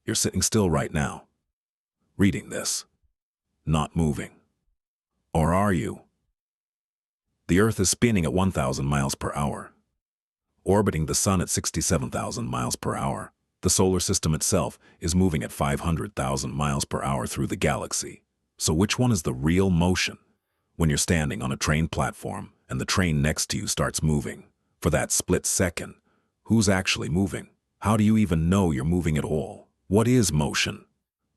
You're sitting still right now, reading this, not moving. Or are you? The Earth is spinning at 1,000 miles per hour, orbiting the Sun at 67,000 miles per hour. The solar system itself is moving at 500,000 miles per hour through the galaxy. So which one is the real motion? When you're standing on a train platform and the train next to you starts moving, for that split second, who's actually moving? How do you even know you're moving at all? What is motion?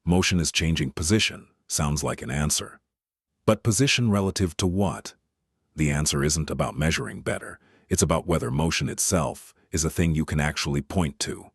Motion is changing position. Sounds like an answer. But position relative to what? The answer isn't about measuring better. It's about whether motion itself is a thing you can actually point to.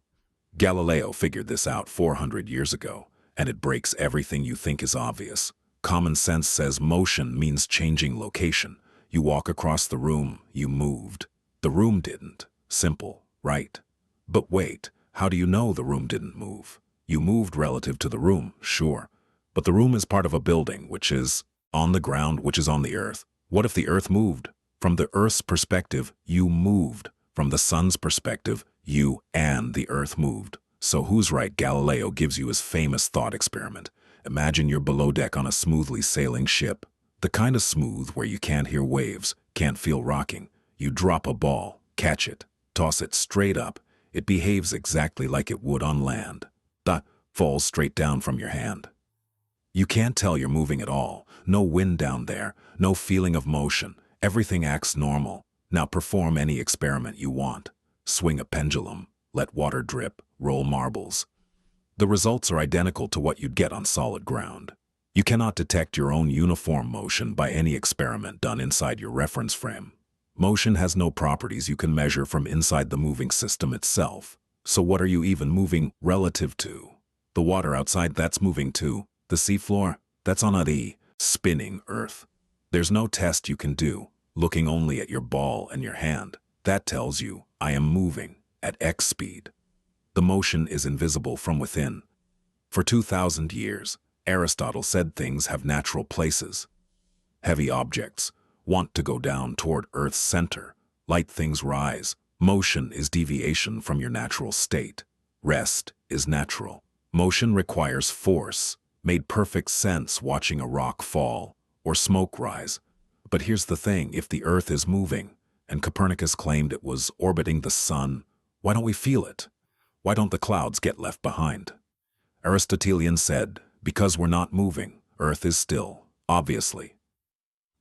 Galileo figured this out 400 years ago, and it breaks everything you think is obvious. Common sense says motion means changing location. You walk across the room, you moved. The room didn't. Simple, right? But wait, how do you know the room didn't move? You moved relative to the room, sure. But the room is part of a building, which is on the ground, which is on the Earth. What if the Earth moved? From the Earth's perspective, you moved. From the Sun's perspective, you and the Earth moved. So who's right? Galileo gives you his famous thought experiment. Imagine you're below deck on a smoothly sailing ship. The kind of smooth where you can't hear waves, can't feel rocking. You drop a ball, catch it, toss it straight up. It behaves exactly like it would on land. That falls straight down from your hand. You can't tell you're moving at all. No wind down there, no feeling of motion. Everything acts normal. Now perform any experiment you want. Swing a pendulum, let water drip, roll marbles. The results are identical to what you'd get on solid ground. You cannot detect your own uniform motion by any experiment done inside your reference frame. Motion has no properties you can measure from inside the moving system itself. So what are you even moving relative to? The water outside, that's moving too. The seafloor, that's on a spinning Earth. There's no test you can do, looking only at your ball and your hand. That tells you, I am moving at X speed. The motion is invisible from within. For 2,000 years, Aristotle said things have natural places. Heavy objects want to go down toward Earth's center. Light things rise. Motion is deviation from your natural state. Rest is natural. Motion requires force. Made perfect sense watching a rock fall or smoke rise. But here's the thing, if the Earth is moving, and Copernicus claimed it was orbiting the Sun, why don't we feel it? Why don't the clouds get left behind? Aristotelian said, because we're not moving, Earth is still, obviously.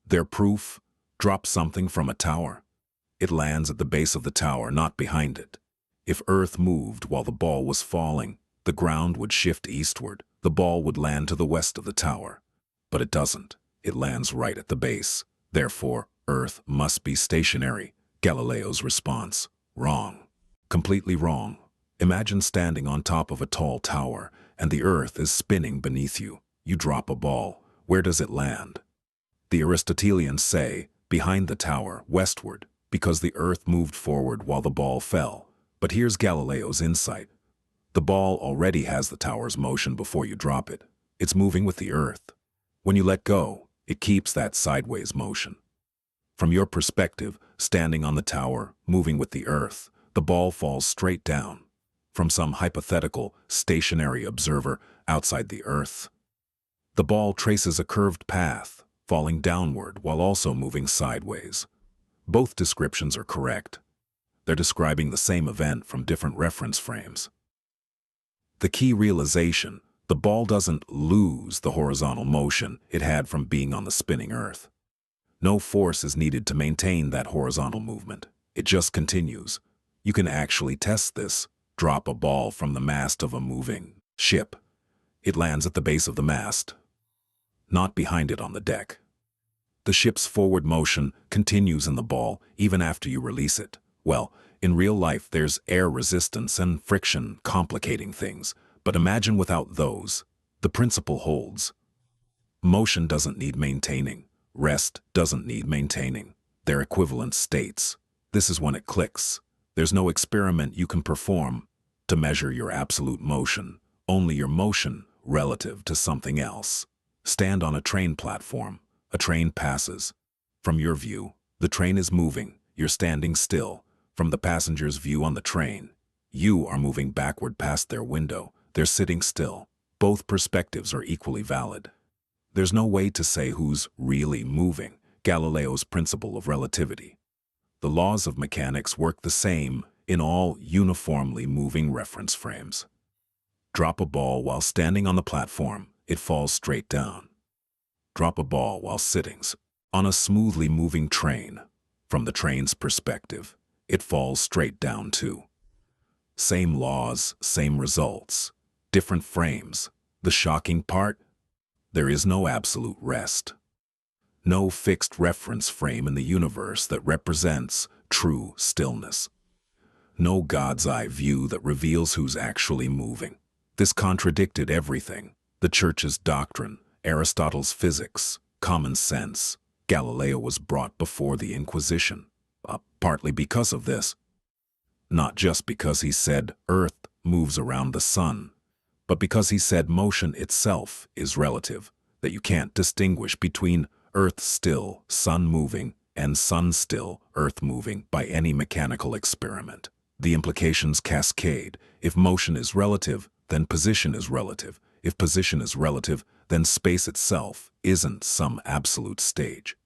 Their proof? Drop something from a tower. It lands at the base of the tower, not behind it. If Earth moved while the ball was falling, the ground would shift eastward. The ball would land to the west of the tower. But it doesn't. It lands right at the base. Therefore, Earth must be stationary. Galileo's response, wrong. Completely wrong. Imagine standing on top of a tall tower, and the Earth is spinning beneath you. You drop a ball. Where does it land? The Aristotelians say, behind the tower, westward, because the Earth moved forward while the ball fell. But here's Galileo's insight. The ball already has the tower's motion before you drop it. It's moving with the Earth. When you let go, it keeps that sideways motion. From your perspective, standing on the tower, moving with the Earth, the ball falls straight down. From some hypothetical, stationary observer outside the Earth, the ball traces a curved path, falling downward while also moving sideways. Both descriptions are correct. They're describing the same event from different reference frames. The key realization, the ball doesn't lose the horizontal motion it had from being on the spinning Earth. No force is needed to maintain that horizontal movement. It just continues. You can actually test this. Drop a ball from the mast of a moving ship. It lands at the base of the mast, not behind it on the deck. The ship's forward motion continues in the ball even after you release it. Well, in real life there's air resistance and friction complicating things, but imagine without those. The principle holds. Motion doesn't need maintaining. Rest doesn't need maintaining. They're equivalent states. This is when it clicks. There's no experiment you can perform to measure your absolute motion, only your motion relative to something else. Stand on a train platform. A train passes. From your view, the train is moving. You're standing still. From the passenger's view on the train, you are moving backward past their window. they're sitting still. Both perspectives are equally valid. There's no way to say who's really moving. Galileo's principle of relativity. The laws of mechanics work the same in all uniformly moving reference frames. Drop a ball while standing on the platform, it falls straight down. Drop a ball while sitting on a smoothly moving train. From the train's perspective, it falls straight down too. Same laws, same results, different frames. The shocking part? There is no absolute rest. No fixed reference frame in the universe that represents true stillness. No God's eye view that reveals who's actually moving. This contradicted everything: the Church's doctrine, Aristotle's physics, common sense. Galileo was brought before the Inquisition, partly because of this. Not just because he said Earth moves around the sun, but because he said motion itself is relative, that you can't distinguish between Earth still, sun moving, and sun still, Earth moving by any mechanical experiment. The implications cascade. If motion is relative, then position is relative. If position is relative, then space itself isn't some absolute stage.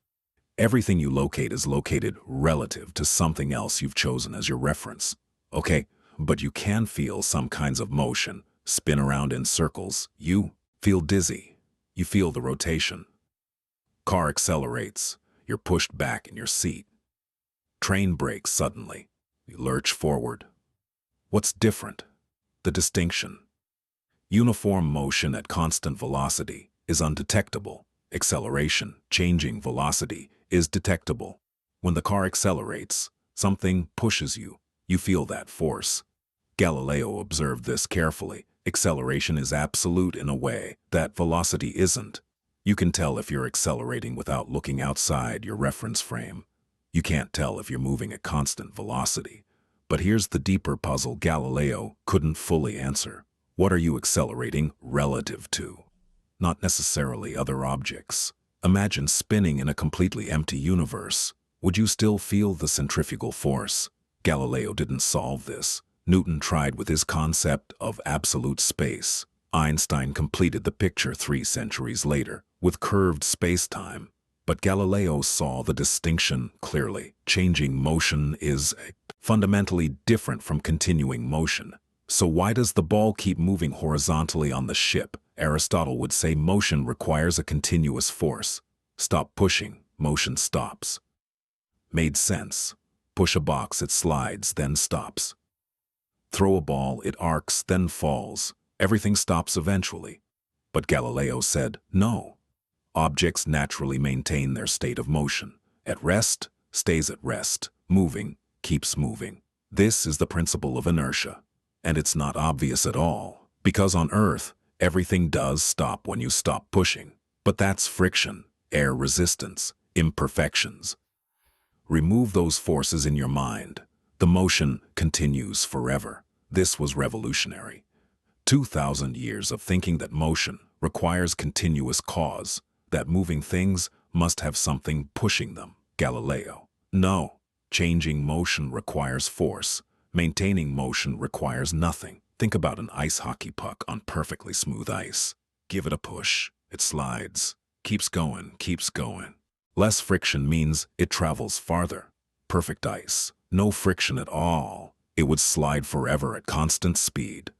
Everything you locate is located relative to something else you've chosen as your reference. Okay, but you can feel some kinds of motion, spin around in circles. You feel dizzy. You feel the rotation. Car accelerates. You're pushed back in your seat. Train brakes suddenly. You lurch forward. What's different? The distinction. Uniform motion at constant velocity is undetectable. Acceleration, changing velocity, is detectable. When the car accelerates, something pushes you. You feel that force. Galileo observed this carefully. Acceleration is absolute in a way that velocity isn't. You can tell if you're accelerating without looking outside your reference frame. You can't tell if you're moving at constant velocity. But here's the deeper puzzle Galileo couldn't fully answer. What are you accelerating relative to? Not necessarily other objects. Imagine spinning in a completely empty universe. Would you still feel the centrifugal force? Galileo didn't solve this. Newton tried with his concept of absolute space. Einstein completed the picture 3 centuries later with curved space-time. But Galileo saw the distinction clearly. Changing motion is fundamentally different from continuing motion. So why does the ball keep moving horizontally on the ship? Aristotle would say motion requires a continuous force. Stop pushing, motion stops. Made sense. Push a box, it slides, then stops. Throw a ball, it arcs, then falls. Everything stops eventually. But Galileo said, no. Objects naturally maintain their state of motion. At rest, stays at rest. Moving, keeps moving. This is the principle of inertia. And it's not obvious at all, because on Earth, everything does stop when you stop pushing. But that's friction, air resistance, imperfections. Remove those forces in your mind. The motion continues forever. This was revolutionary. 2,000 years of thinking that motion requires continuous cause, that moving things must have something pushing them. Galileo. No. Changing motion requires force. Maintaining motion requires nothing. Think about an ice hockey puck on perfectly smooth ice. Give it a push. It slides. Keeps going, keeps going. Less friction means it travels farther. Perfect ice. No friction at all. It would slide forever at constant speed.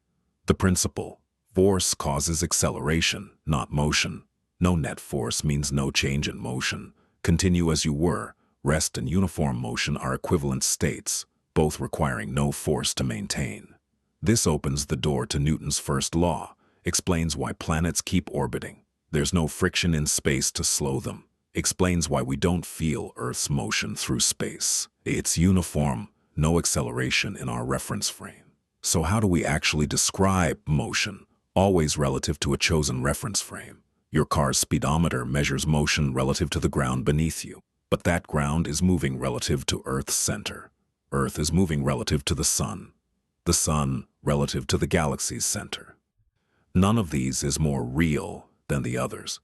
The principle. Force causes acceleration, not motion. No net force means no change in motion. Continue as you were. Rest and uniform motion are equivalent states, both requiring no force to maintain. This opens the door to Newton's first law, explains why planets keep orbiting. There's no friction in space to slow them. Explains why we don't feel Earth's motion through space. It's uniform, no acceleration in our reference frame. So how do we actually describe motion? Always relative to a chosen reference frame. Your car's speedometer measures motion relative to the ground beneath you, but that ground is moving relative to Earth's center. Earth is moving relative to the sun relative to the galaxy's center. None of these is more real than the others.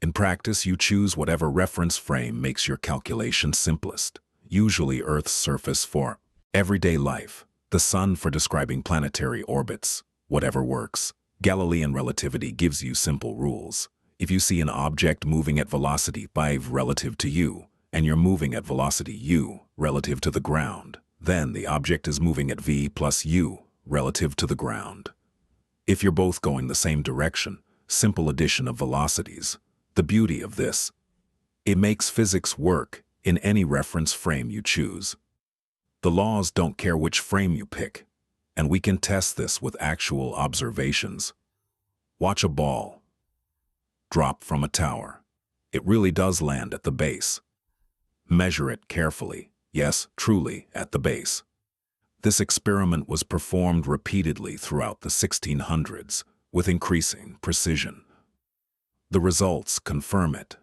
In practice, you choose whatever reference frame makes your calculation simplest. Usually Earth's surface for everyday life, the sun for describing planetary orbits, Whatever works. Galilean relativity gives you simple rules. If you see an object moving at velocity 5 relative to you, and you're moving at velocity u relative to the ground, then the object is moving at v plus u relative to the ground. If you're both going the same direction, simple addition of velocities. The beauty of this, it makes physics work in any reference frame you choose. The laws don't care which frame you pick, and we can test this with actual observations. Watch a ball drop from a tower. It really does land at the base. Measure it carefully. Yes, truly, at the base. This experiment was performed repeatedly throughout the 1600s with increasing precision. The results confirm it.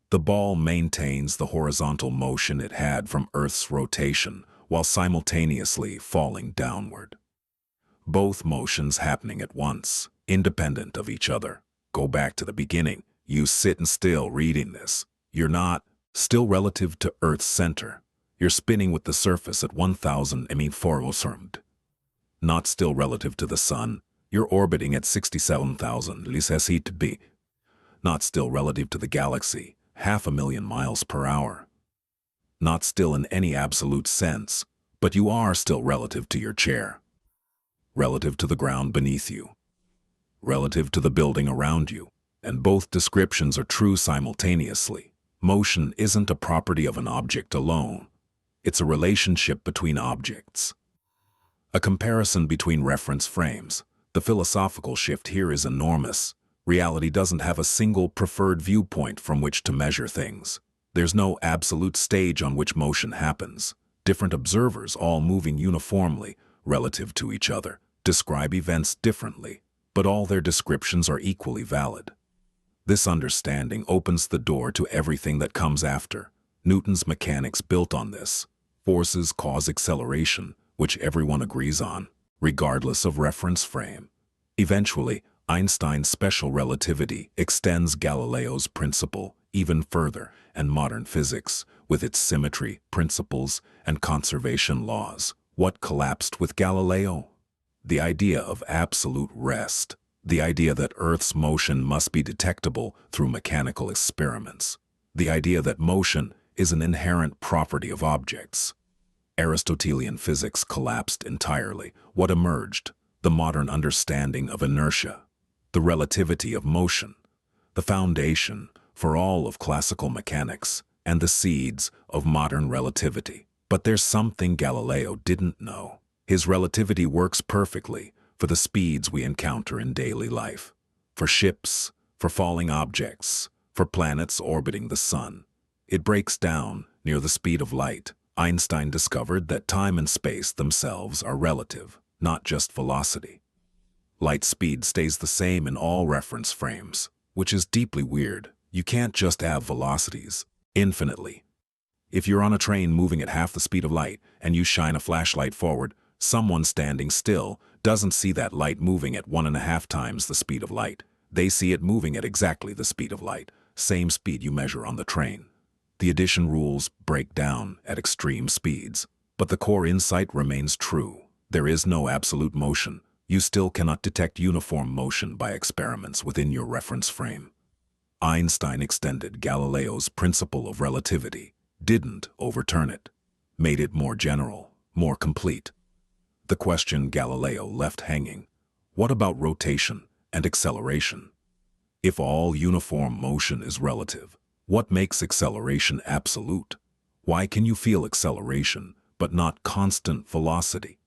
The ball maintains the horizontal motion it had from Earth's rotation while simultaneously falling downward. Both motions happening at once, independent of each other. Go back to the beginning. You sitting still reading this. You're not still relative to Earth's center. You're spinning with the surface at 1,000 m/s. Not still relative to the sun. You're orbiting at 67,000 ls. Not still relative to the galaxy, 500,000 miles per hour. Not still in any absolute sense, but you are still relative to your chair. Relative to the ground beneath you. Relative to the building around you. And both descriptions are true simultaneously. Motion isn't a property of an object alone. It's a relationship between objects. A comparison between reference frames. The philosophical shift here is enormous. Reality doesn't have a single preferred viewpoint from which to measure things. There's no absolute stage on which motion happens. Different observers, all moving uniformly, relative to each other, describe events differently, but all their descriptions are equally valid. This understanding opens the door to everything that comes after. Newton's mechanics built on this. Forces cause acceleration, which everyone agrees on, regardless of reference frame. Eventually, Einstein's special relativity extends Galileo's principle even further, and modern physics, with its symmetry, principles, and conservation laws. What collapsed with Galileo? The idea of absolute rest. The idea that Earth's motion must be detectable through mechanical experiments. The idea that motion is an inherent property of objects. Aristotelian physics collapsed entirely. What emerged? The modern understanding of inertia. The relativity of motion. The foundation for all of classical mechanics and the seeds of modern relativity. But there's something Galileo didn't know. His relativity works perfectly for the speeds we encounter in daily life. For ships, for falling objects, for planets orbiting the sun. It breaks down near the speed of light. Einstein discovered that time and space themselves are relative, not just velocity. Light speed stays the same in all reference frames, which is deeply weird. You can't just have velocities infinitely. If you're on a train moving at half the speed of light and you shine a flashlight forward, someone standing still doesn't see that light moving at 1.5 times the speed of light. They see it moving at exactly the speed of light, same speed you measure on the train. The addition rules break down at extreme speeds, but the core insight remains true. There is no absolute motion. You still cannot detect uniform motion by experiments within your reference frame. Einstein extended Galileo's principle of relativity, didn't overturn it, made it more general, more complete. The question Galileo left hanging: what about rotation and acceleration? If all uniform motion is relative, what makes acceleration absolute? Why can you feel acceleration, but not constant velocity?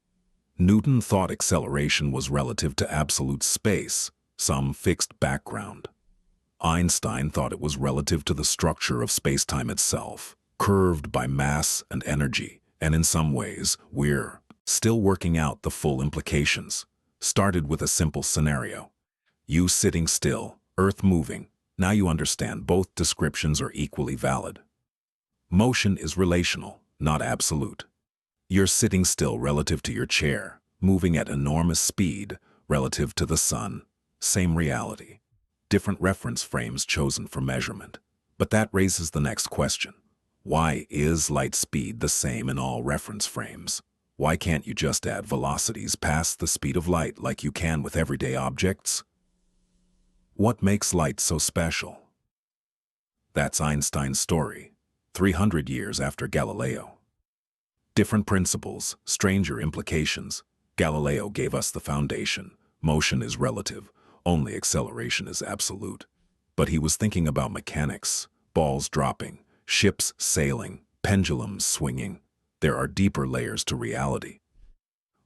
Newton thought acceleration was relative to absolute space, some fixed background. Einstein thought it was relative to the structure of space-time itself, curved by mass and energy, and in some ways, we're still working out the full implications. Started with a simple scenario. You sitting still, Earth moving. Now you understand both descriptions are equally valid. Motion is relational, not absolute. You're sitting still relative to your chair, moving at enormous speed relative to the sun. Same reality. Different reference frames chosen for measurement. But that raises the next question. Why is light speed the same in all reference frames? Why can't you just add velocities past the speed of light like you can with everyday objects? What makes light so special? That's Einstein's story, 300 years after Galileo. Different principles, stranger implications. Galileo gave us the foundation. Motion is relative, only acceleration is absolute. But he was thinking about mechanics, balls dropping, ships sailing, pendulums swinging. There are deeper layers to reality.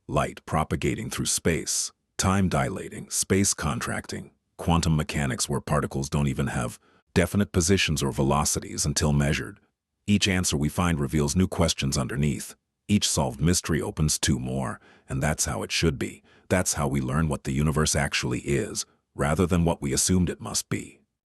Light propagating through space, time dilating, space contracting, quantum mechanics where particles don't even have definite positions or velocities until measured. Each answer we find reveals new questions underneath. Each solved mystery opens two more, and that's how it should be. That's how we learn what the universe actually is, rather than what we assumed it must be.